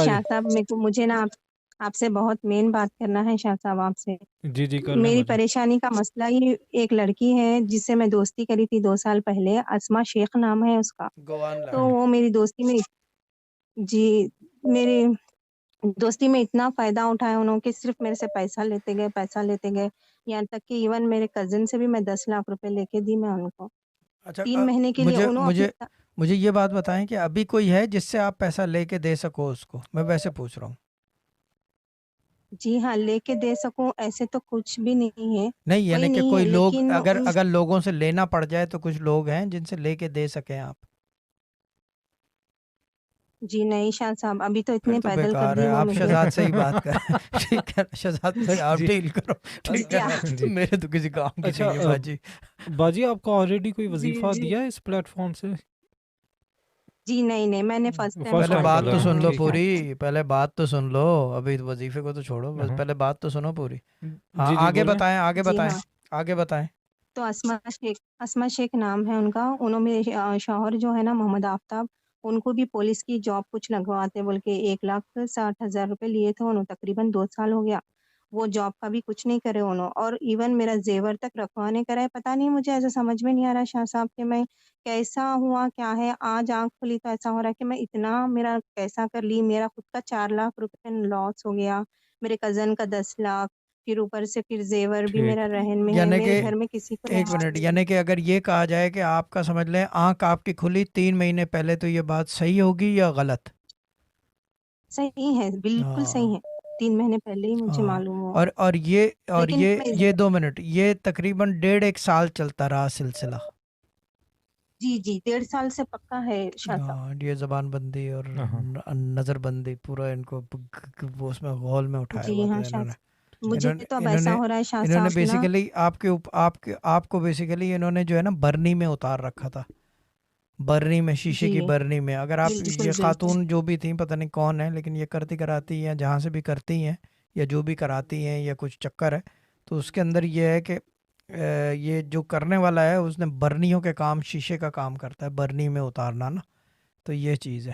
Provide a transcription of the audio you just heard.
شاہ صاحب مجھے نا آپ سے بہت مین بات کرنا ہے شاہ صاحب آپ سے. جی کر لیں میری باجی. پریشانی کا مسئلہ ہی ایک لڑکی ہے جس سے میں دوستی کری تھی 2 سال پہلے. اسما شیخ نام ہے اس کا. گوان تو لڑکی. وہ میری دوستی میں جی میری دوستی میں اتنا فائدہ اٹھایا انہوں کہ صرف میرے سے پیسہ لیتے گئے یہاں تک کہ ایون میرے کزن سے بھی میں 10 لاکھ روپے لے کے دی میں ان کو. اچھا 3 مہینے کے لیے مجھے انہوں مجھے مجھے یہ بات بتائیں کہ ابھی کوئی ہے جس سے آپ پیسہ لے کے دے سکو اس کو؟ میں ویسے پوچھ رہا ہوں. جی ہاں لے کے دے سکوں ایسے تو کچھ بھی نہیں ہے. نہیں یعنی کہ نہیں ہے کوئی لوگ لیکن اگر لوگوں سے لینا پڑ جائے تو کچھ لوگ ہیں جن سے لے کے دے سکیں آپ؟ جی نہیں شاہ صاحب ابھی تو پھر اتنے تو پیدل کر بیکار دی ہے. وہ آپ مجھے. شہزاد سے ہی بات کریں. ٹھیک ہے شہزاد سے آپ جی ڈیل کرو. ٹھیک ہے جی. میرے تو کسی کام کی اچھا نہیں ہے باجی. باجی آپ کو آلریڈی کوئی جی وظیفہ جی دیا ہے اس پلیٹ فارم سے؟ جی نہیں میں نے فرسٹ ٹائم پہلے ٹائم کال کر بات رہے تو کیا ہیں سن ہے لو ٹھیک ہے. پوری. پہلے بات تو سن لو. ابھی وظیفے کو تو چھوڑو بس پہلے بات تو سنو پوری. ہاں جی آگے بولیں. بتائیں جی ہاں. آگے بتائیں. تو اسما شیخ نام ہے ان کا. انہوں میرے شوہر جو ہے نا محمد آفتاب ان کو بھی پولیس کی جاب کچھ لگواتے بول کے 1,60,000 روپے لیے تھے انہوں. تقریباً 2 سال ہو گیا وہ جاب کا بھی کچھ نہیں کرے انہوں. اور ایون میرا زیور تک رکھوانے کرے. پتہ نہیں مجھے ایسا سمجھ میں نہیں آ رہا شاہ صاحب کہ میں کیسا ہوا کیا ہے. آج آنکھ کھلی تو ایسا ہو رہا ہے کہ میں اتنا میرا پیسہ کر لی. میرا خود کا 4 لاکھ روپے لاس ہو گیا. میرے کزن کا 10 لاکھ پھر اوپر سے پھر زیور بھی ٹھیک. میرا رہن میں ہے. یعنی میرے کہ گھر میں کسی کو ایک منٹ یعنی کہ اگر یہ کہا جائے کہ آپ کا سمجھ لیں آنکھ آپ کی کھلی 3 مہینے پہلے تو یہ بات صحیح ہوگی یا غلط؟ صحیح ہے بالکل ہاں صحیح ہے. 3 مہینے پہلے ہی مجھے ہاں. معلوم ہوا. اور لیکن یہ 2 منٹ یہ تقریباً 1.5 سال چلتا رہا سلسلہ. جی 1.5 سال سے پکا ہے شاہ صاحب. ہاں یہ زبان بندی اور ہاں نظر بندی پورا ان کو اس میں غول میں اٹھایا جی ہوا ہاں تھا شاہ انہوں نے. صاحب مجھے تو اب ایسا ہو رہا ہے شاہ انہوں نے صاحب نا. بیسیکلی آپ کو بیسیکلی انہوں نے جو ہے نا برنی میں اتار رکھا تھا. برنی میں شیشے جی کی برنی میں. اگر آپ بالکل یہ بالکل. خاتون جو بھی تھیں پتہ نہیں کون ہے لیکن یہ کرتی کراتی ہیں جہاں سے بھی کرتی ہیں یا جو بھی کراتی ہیں یا کچھ چکر ہے تو اس کے اندر یہ ہے کہ یہ جو کرنے والا ہے اس نے برنیوں کے کام شیشے کا کام کرتا ہے برنی میں اتارنا نا. تو یہ چیز ہے.